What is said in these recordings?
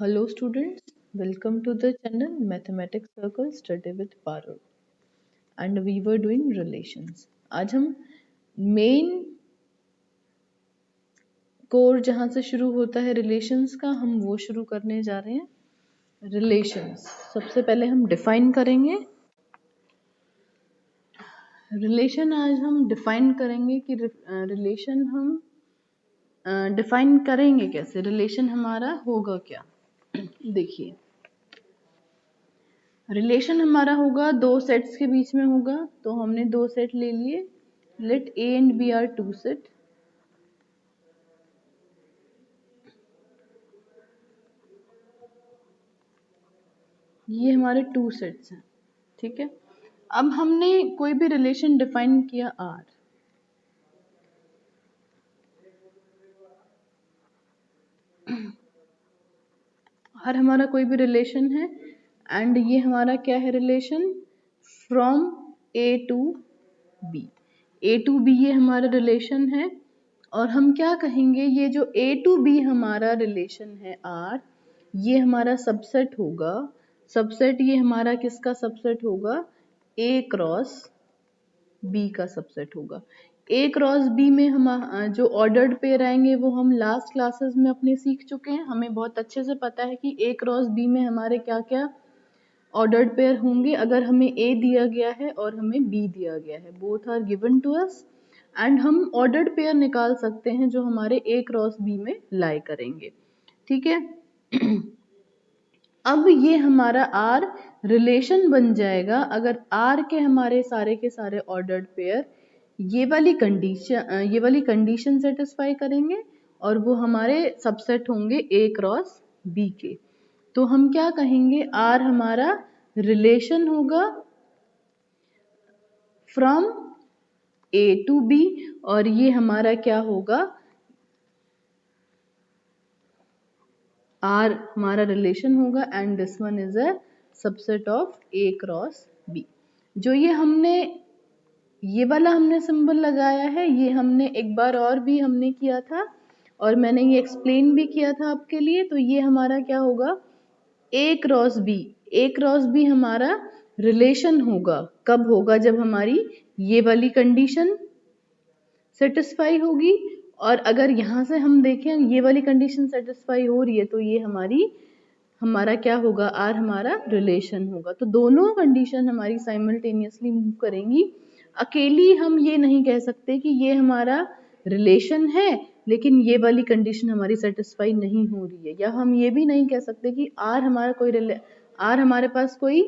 Hello students, welcome to the channel Mathematics Circle Study with Parul and we were doing relations. आज हम main core जहाँ से शुरू होता है रिलेशंस का हम वो शुरू करने जा रहे हैं। रिलेशंस सबसे पहले हम डिफाइन करेंगे। रिलेशन आज हम डिफाइन करेंगे कि रिलेशन हम डिफाइन करेंगे कैसे, रिलेशन हमारा होगा क्या। देखिए रिलेशन हमारा होगा दो सेट्स के बीच में होगा, तो हमने दो सेट ले लिए। Let A and B are two set. ये हमारे टू सेट्स हैं, ठीक है। अब हमने कोई भी रिलेशन डिफाइन किया आर, हर हमारा कोई भी रिलेशन है एंड ये हमारा क्या है relation, from A to B. A to B ये हमारा रिलेशन है और हम क्या कहेंगे, ये जो ए टू बी हमारा रिलेशन है आर, ये हमारा सबसेट होगा। सबसेट ये हमारा किसका सबसेट होगा, ए क्रॉस बी का सबसेट होगा। ए क्रॉस बी में हम जो ऑर्डर्ड पेयर आएंगे वो हम लास्ट क्लासेस में अपने सीख चुके हैं। हमें बहुत अच्छे से पता है कि ए क्रॉस बी में हमारे क्या क्या ऑर्डर्ड पेयर होंगे। अगर हमें ए दिया गया है और हमें बी दिया गया है, both are given to us, and हम ऑर्डर्ड पेयर निकाल सकते हैं जो हमारे ए क्रॉस बी में लाई करेंगे, ठीक है। अब ये हमारा आर रिलेशन बन जाएगा अगर आर के हमारे सारे ऑर्डर्ड पेयर ये वाली कंडीशन सेटिस्फाई करेंगे और वो हमारे सबसेट होंगे ए क्रॉस बी के। तो हम क्या कहेंगे, आर हमारा रिलेशन होगा फ्रॉम ए टू बी और ये हमारा क्या होगा, आर हमारा रिलेशन होगा and this one is a subset of A cross B. जो ये हमने ये वाला हमने सिंबल लगाया है, ये हमने एक बार और भी हमने किया था और मैंने ये एक्सप्लेन भी किया था आपके लिए। तो ये हमारा क्या होगा, ए क्रॉस बी। ए क्रॉस बी हमारा रिलेशन होगा, कब होगा, जब हमारी ये वाली कंडीशन सेटिस्फाई होगी। और अगर यहाँ से हम देखें ये वाली कंडीशन सेटिस्फाई हो रही है तो ये हमारा क्या होगा, आर हमारा रिलेशन होगा। तो दोनों कंडीशन हमारी साइमल्टेनियसली मूव करेंगी। अकेली हम ये नहीं कह सकते कि ये हमारा रिलेशन है लेकिन ये वाली कंडीशन हमारी सेटिस्फाई नहीं हो रही है, या हम ये भी नहीं कह सकते कि आर हमारे पास कोई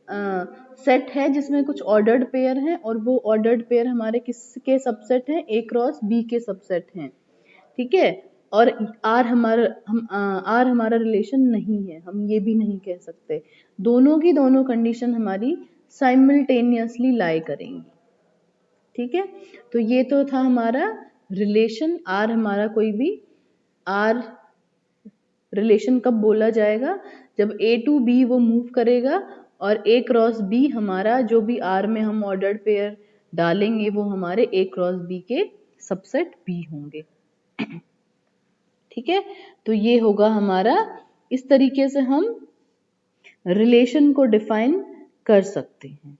सेट है जिसमें कुछ ऑर्डर्ड पेयर हैं और वो ऑर्डर्ड पेयर हमारे किसके सबसेट हैं, ए क्रॉस बी के सबसेट हैं, ठीक है। और आर हमारा रिलेशन नहीं है, हम ये भी नहीं कह सकते। दोनों की दोनों कंडीशन हमारी साइमल्टेनियसली लाई करेंगी, ठीक है। तो ये तो था हमारा रिलेशन। आर हमारा कोई भी आर रिलेशन कब बोला जाएगा, जब ए टू बी वो मूव करेगा और ए क्रॉस बी हमारा जो भी आर में हम ऑर्डर्ड पेयर डालेंगे वो हमारे ए क्रॉस बी के सबसेट बी होंगे, ठीक है। तो ये होगा हमारा, इस तरीके से हम रिलेशन को डिफाइन कर सकते हैं,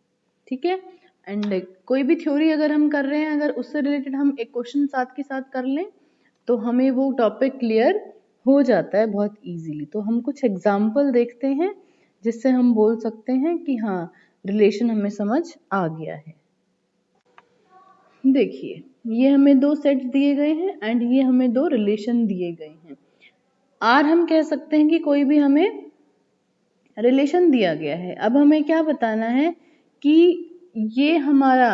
ठीक है। एंड कोई भी थ्योरी अगर हम कर रहे हैं, अगर उससे रिलेटेड हम एक क्वेश्चन साथ के साथ कर लें तो हमें वो टॉपिक क्लियर हो जाता है बहुत इजीली। तो हम कुछ एग्जाम्पल देखते हैं जिससे हम बोल सकते हैं कि हाँ रिलेशन हमें समझ आ गया है। देखिए ये हमें दो सेट्स दिए गए हैं एंड ये हमें दो रिलेशन दिए गए हैं। आर हम कह सकते हैं कि कोई भी हमें रिलेशन दिया गया है। अब हमें क्या बताना है कि ये हमारा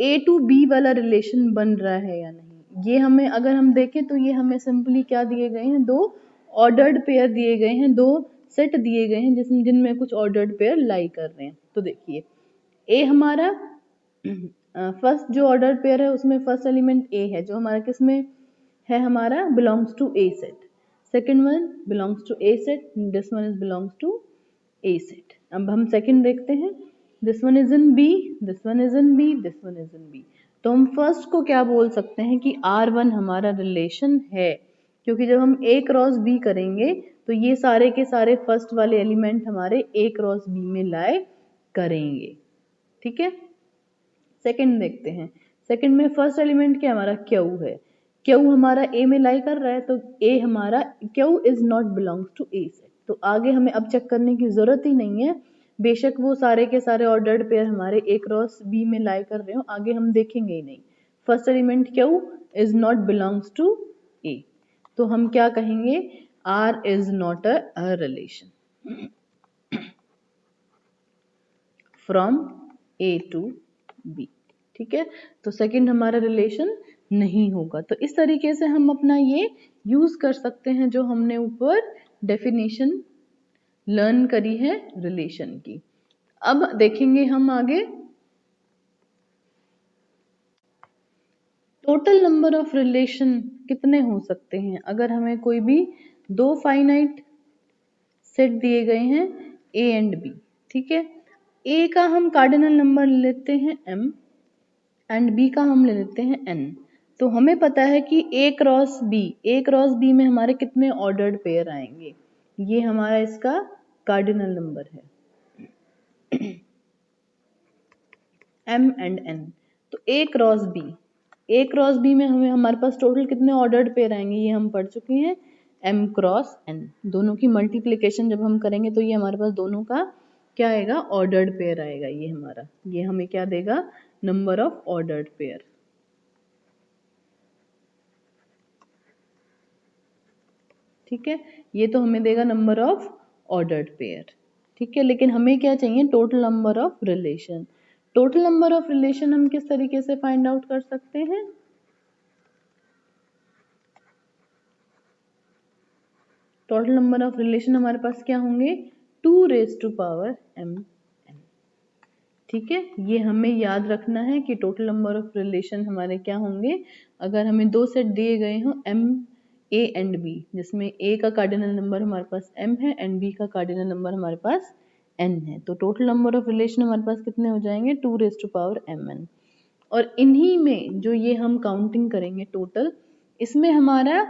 ए टू बी वाला रिलेशन बन रहा है या नहीं। ये हमें अगर हम देखें तो ये हमें सिंपली क्या दिए गए हैं, दो ऑर्डर्ड पेयर दिए गए हैं, दो सेट दिए गए हैं जिनमें कुछ ऑर्डर्ड पेयर लाई कर रहे हैं। तो देखिए ए हमारा फर्स्ट जो ऑर्डर्ड पेयर है उसमें फर्स्ट एलिमेंट ए है, जो हमारा किसमें है, हमारा belongs to A set. Second one belongs to A set, this one is belongs to A set. अब हम सेकंड देखते हैं, this one is in B, this one is in B, this one is in B. तो हम first को क्या बोल सकते हैं कि R1 हमारा रिलेशन है, क्योंकि जब हम ए क्रॉस बी करेंगे तो ये सारे के सारे फर्स्ट वाले एलिमेंट हमारे ए क्रॉस बी में लाई करेंगे। ठीक है, सेकंड देखते हैं। सेकंड में फर्स्ट एलिमेंट क्या हमारा क्यू है, क्यू हमारा ए में लाई कर रहा है, तो ए हमारा Q is not belongs to A set. तो आगे हमें अब चेक करने की जरूरत ही नहीं है, बेशक वो सारे के सारे ऑर्डर्ड पेयर हमारे ए क्रॉस बी में लाई कर रहे हो, आगे हम देखेंगे ही नहीं। First element Q is not belongs to A, तो हम क्या कहेंगे, R is not a relation from A to B. ठीक है, तो सेकंड हमारा रिलेशन नहीं होगा। तो इस तरीके से हम अपना ये यूज कर सकते हैं जो हमने ऊपर डेफिनेशन लर्न करी है रिलेशन की। अब देखेंगे हम आगे टोटल नंबर ऑफ रिलेशन कितने हो सकते हैं। अगर हमें कोई भी दो फाइनाइट सेट दिए गए हैं ए एंड बी, ठीक है, ए का हम कार्डिनल नंबर लेते हैं m एंड बी का हम ले लेते हैं n। तो हमें पता है कि ए क्रॉस बी में हमारे कितने ऑर्डर्ड पेयर आएंगे, ये हमारा इसका कार्डिनल नंबर है m एंड n। तो ए क्रॉस बी में हमारे पास टोटल कितने ऑर्डर्ड पेयर आएंगे, ये हम पढ़ चुके हैं, m क्रॉस n। दोनों की मल्टीप्लिकेशन जब हम करेंगे तो ये हमारे पास दोनों का क्या आएगा, ऑर्डर्ड पेयर आएगा। ये हमारा, ये हमें क्या देगा, नंबर ऑफ ऑर्डर्ड पेयर। ठीक है, ये तो हमें देगा नंबर ऑफ ऑर्डर्ड पेयर। ठीक है, लेकिन हमें क्या चाहिए, total number of relation. Total number of relation हम किस तरीके से फाइंड आउट कर सकते हैं, टोटल नंबर ऑफ रिलेशन हमारे पास क्या होंगे, 2⁻m n। ठीक है, ये हमें याद रखना है कि टोटल नंबर ऑफ रिलेशन हमारे क्या होंगे। अगर हमें दो सेट दिए गए हों m a एंड b, जिसमें a का कार्डिनल नंबर हमारे पास m है एंड b का कार्डिनल नंबर हमारे पास n है, तो टोटल नंबर ऑफ रिलेशन हमारे पास कितने हो जाएंगे, 2⁻m n। और इन्हीं में जो ये हम काउंटिंग करेंगे टोटल, इसमें हमारा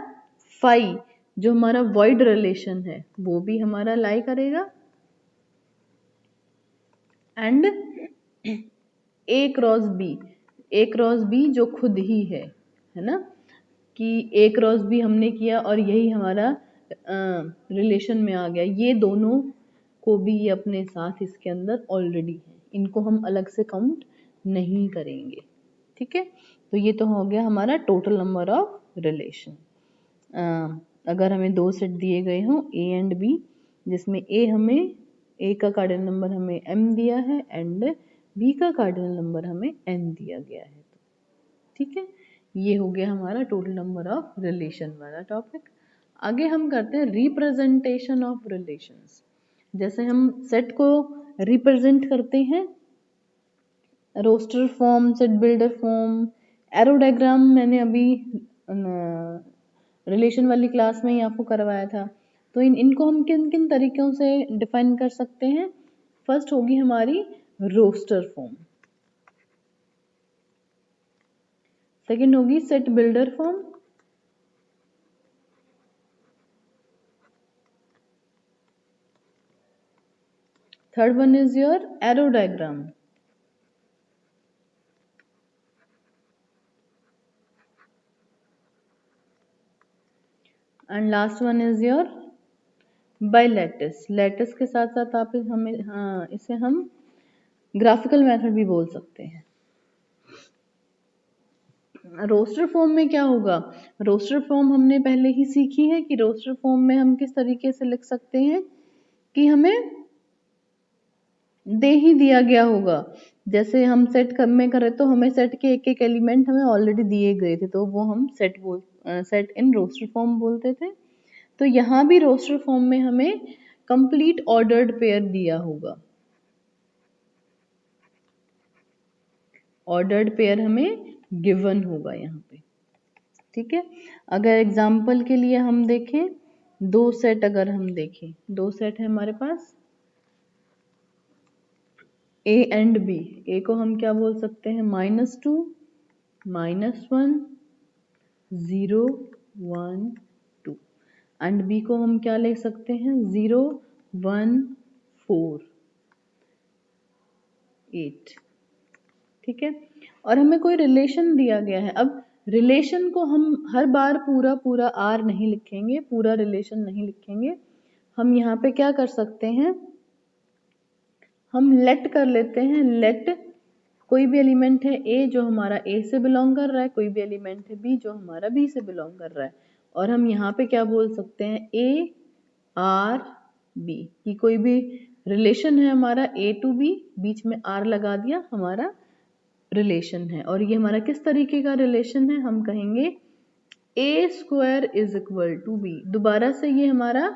फाई जो हमारा वॉइड रिलेशन है वो भी हमारा लाई करेगा, एंड ए क्रॉस बी जो खुद ही है ना, कि ए क्रॉस बी हमने किया और यही हमारा रिलेशन में आ गया, ये दोनों को भी ये अपने साथ इसके अंदर ऑलरेडी है, इनको हम अलग से काउंट नहीं करेंगे। ठीक है, तो ये तो हो गया हमारा टोटल नंबर ऑफ रिलेशन। अगर हमें दो सेट दिए गए हों ए एंड बी, जिसमें ए का कार्डिनल नंबर हमें m दिया है एंड b का कार्डिनल नंबर हमें n दिया गया है। ठीक है, ये हो गया हमारा टोटल नंबर ऑफ रिलेशन वाला टॉपिक। आगे हम करते हैं रिप्रेजेंटेशन ऑफ रिलेशंस। जैसे हम सेट को रिप्रेजेंट करते हैं, roster form, set builder form, arrow diagram मैंने अभी रिलेशन वाली क्लास में ही आपको करवाया था। तो इनको हम किन किन तरीकों से डिफाइन कर सकते हैं। फर्स्ट होगी हमारी रोस्टर फॉर्म, सेकंड होगी set builder form, third one is your arrow diagram, and last one is your bilattice. Lattice के साथ साथ आप इसे हम ग्राफिकल मेथड भी बोल सकते हैं। रोस्टर फॉर्म में क्या होगा, रोस्टर फॉर्म हमने पहले ही सीखी है कि रोस्टर फॉर्म में हम किस तरीके से लिख सकते हैं कि हमें दे ही दिया गया होगा। जैसे हम सेट में करें तो हमें सेट के एक एक एलिमेंट हमें ऑलरेडी दिए गए थे, तो वो हम सेट इन रोस्टर फॉर्म बोलते थे। तो यहाँ भी रोस्टर फॉर्म में हमें कंप्लीट ऑर्डर्ड पेयर दिया होगा, ऑर्डर्ड पेयर हमें गिवन होगा यहाँ पे। ठीक है, अगर एग्जाम्पल के लिए हम देखें, दो सेट अगर हम देखें, दो सेट है हमारे पास ए एंड बी। ए को हम क्या बोल सकते हैं, -2, -1, 0, 1, 2। एंड बी को हम क्या ले सकते हैं 0 1 4 8। ठीक है, और हमें कोई रिलेशन दिया गया है। अब रिलेशन को हम हर बार पूरा पूरा आर नहीं लिखेंगे, पूरा रिलेशन नहीं लिखेंगे। हम यहाँ पे क्या कर सकते हैं, हम लेट कर लेते हैं। लेट कोई भी एलिमेंट है ए जो हमारा ए से बिलोंग कर रहा है, कोई भी एलिमेंट है बी जो हमारा बी से बिलोंग कर रहा है। और हम यहाँ पे क्या बोल सकते हैं, ए आर बी की कोई भी रिलेशन है हमारा ए टू बी, बीच में आर लगा दिया, हमारा रिलेशन है। और ये हमारा किस तरीके का रिलेशन है, हम कहेंगे A square is equal to B. दोबारा से ये हमारा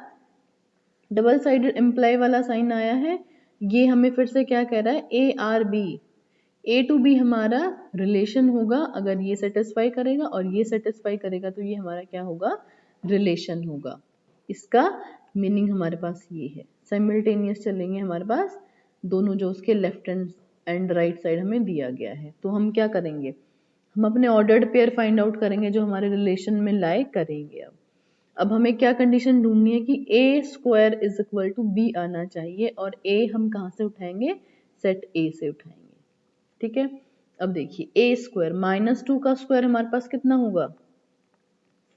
डबल साइडेड एम्प्लाई वाला साइन आया है। ये हमें फिर से क्या कह रहा है, A R B, A to B हमारा रिलेशन होगा। अगर ये सेटिस्फाई करेगा और ये सेटिस्फाई करेगा तो ये हमारा क्या होगा, रिलेशन होगा। इसका मीनिंग हमारे पास ये है। साइमल्टेनियस चलेंगे हमारे पास दोनों, जो उसके लेफ्ट एंड राइट साइड हमें दिया गया है। तो हम क्या करेंगे, हम अपने ऑर्डर्ड पेयर फाइंड आउट करेंगे जो हमारे रिलेशन में लाई करेंगे। अब हमें क्या कंडीशन ढूंढनी है कि A square is equal to B आना चाहिए, और ए हम कहाँ से उठाएंगे, सेट ए से उठाएंगे। ठीक है, अब देखिए ए स्क्वायर -2 का स्क्वायर हमारे पास कितना होगा,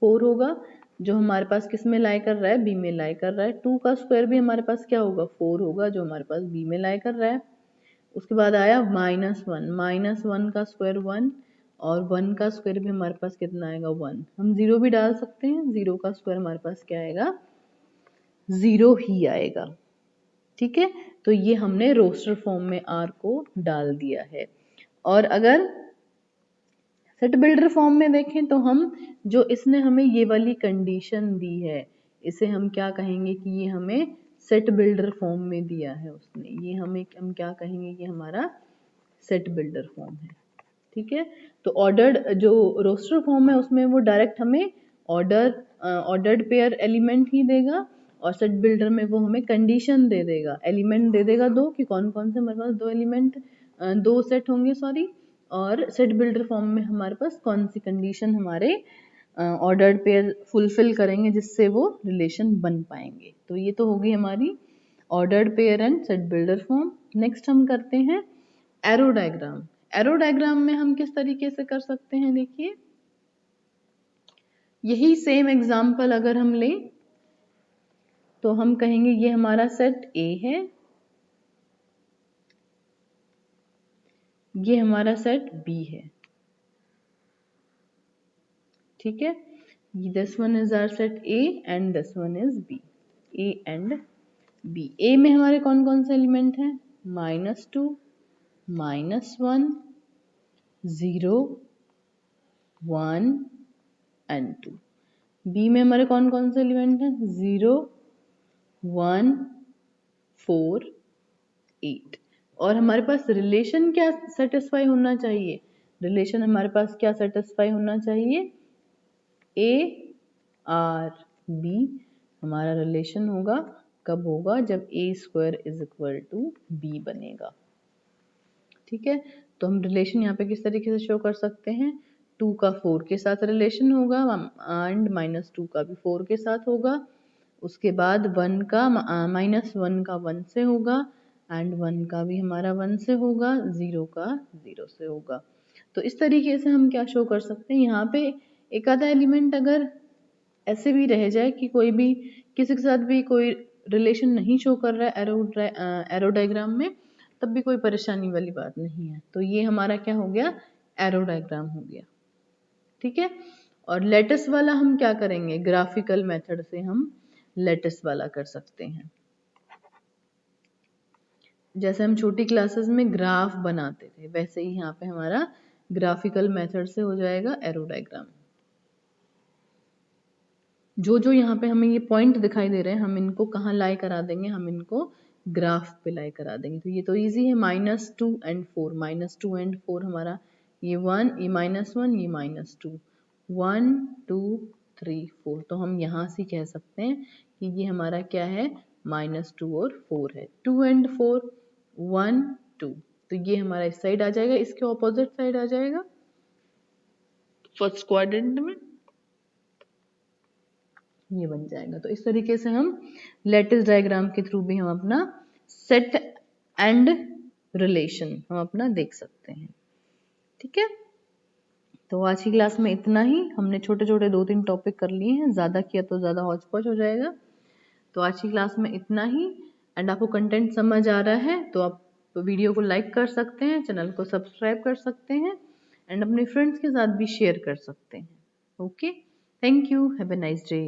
4 होगा, जो हमारे पास किस में लाई कर रहा है, बी में लाई कर रहा है। 2 का स्क्वायर भी हमारे पास क्या होगा, 4 होगा, जो हमारे पास बी में लाई कर रहा है। उसके बाद आया -1 का स्क्वायर 1, और 1 का स्क्वायर भी हमारे पास कितना आएगा, 1। हम 0 भी डाल सकते हैं, 0 का स्क्वायर हमारे पास क्या आएगा, 0 ही आएगा। ठीक है, तो ये हमने रोस्टर फॉर्म में आर को डाल दिया है। और अगर सेट बिल्डर फॉर्म में देखें तो हम, जो इसने हमें ये वाली कंडीशन दी है, इसे हम क्या कहेंगे कि ये हमें सेट बिल्डर फॉर्म में दिया है उसने, ये हम क्या कहेंगे, ये हमारा सेट बिल्डर फॉर्म है। ठीक है, तो ऑर्डर्ड जो रोस्टर फॉर्म है उसमें वो डायरेक्ट हमें ऑर्डर्ड पेयर एलिमेंट ही देगा, और सेट बिल्डर में वो हमें कंडीशन दे देगा, एलिमेंट दे देगा दो, कि कौन कौन से हमारे पास दो एलिमेंट, दो सेट होंगे सॉरी। और सेट बिल्डर फॉर्म में हमारे पास कौन सी कंडीशन हमारे ऑर्डर्ड पेयर फुलफिल करेंगे जिससे वो रिलेशन बन पाएंगे। तो ये तो होगी हमारी ordered pair and set builder form. Next हम करते हैं एरो डायग्राम। एरो डायग्राम में हम किस तरीके से कर सकते हैं, देखिए यही सेम एग्जांपल अगर हम लें तो हम कहेंगे ये हमारा सेट ए है, ये हमारा सेट बी है। ठीक है, this one is our set A and this one is B, A and B. A में हमारे कौन कौन से एलिमेंट हैं, -2 -1 0 1 एंड 2। बी में हमारे कौन कौन से एलिमेंट हैं, 0 1 4 8। और हमारे पास रिलेशन क्या सेटिस्फाई होना चाहिए, रिलेशन हमारे पास क्या सेटिस्फाई होना चाहिए, ए आर बी हमारा रिलेशन होगा। कब होगा, जब A square is equal to B बनेगा। ठीक है, तो हम रिलेशन यहाँ पे किस तरीके से शो कर सकते हैं, 2 का 4 के साथ रिलेशन होगा, एंड -2 का भी 4 के साथ होगा। उसके बाद 1 का -1 का 1 से होगा, एंड 1 का भी हमारा 1 से होगा, 0 का 0 से होगा। तो इस तरीके से हम क्या शो कर सकते हैं, यहाँ पे एक आधा एलिमेंट अगर ऐसे भी रह जाए कि कोई भी किसी के साथ भी कोई रिलेशन नहीं शो कर रहा है एरो डायग्राम में, तब भी कोई परेशानी वाली बात नहीं है। तो ये हमारा क्या हो गया, एरो डायग्राम हो गया। ठीक है, और लेटिस वाला हम क्या करेंगे, ग्राफिकल मेथड से हम लेटिस वाला कर सकते हैं। जैसे हम छोटी क्लासेस में ग्राफ बनाते थे, वैसे ही यहाँ पे हमारा ग्राफिकल मेथड से हो जाएगा एरो डायग्राम। जो जो यहाँ पे हमें ये पॉइंट दिखाई दे रहे हैं, हम इनको कहाँ लाई करा देंगे, हम इनको ग्राफ पे लाई करा देंगे। तो ये तो इजी है, -2 एंड 4, -2 एंड 4 हमारा ये 1, ये -1, ये -2, 1 2 3 4। तो हम यहाँ से कह सकते हैं कि ये हमारा क्या है, -2 और 4 है। 2 एंड 4 1 2, तो ये हमारा इस साइड आ जाएगा, इसके ऑपोजिट साइड आ जाएगा फर्स्ट क्वाड्रेंट में। ये बन जाएगा। तो इस तरीके से हम लैटिस डायग्राम के थ्रू भी हम अपना सेट एंड रिलेशन हम अपना देख सकते हैं। ठीक है, तो आज की क्लास में इतना ही। हमने छोटे छोटे 2-3 टॉपिक कर लिए हैं, ज़्यादा किया तो ज़्यादा हौच पौच हो जाएगा। तो आज की क्लास में इतना ही। एंड आपको कंटेंट समझ आ रहा है तो आप वीडियो को लाइक कर सकते हैं, चैनल को सब्सक्राइब कर सकते हैं एंड अपने फ्रेंड्स के साथ भी शेयर कर सकते हैं। Okay, thank you, have a nice day.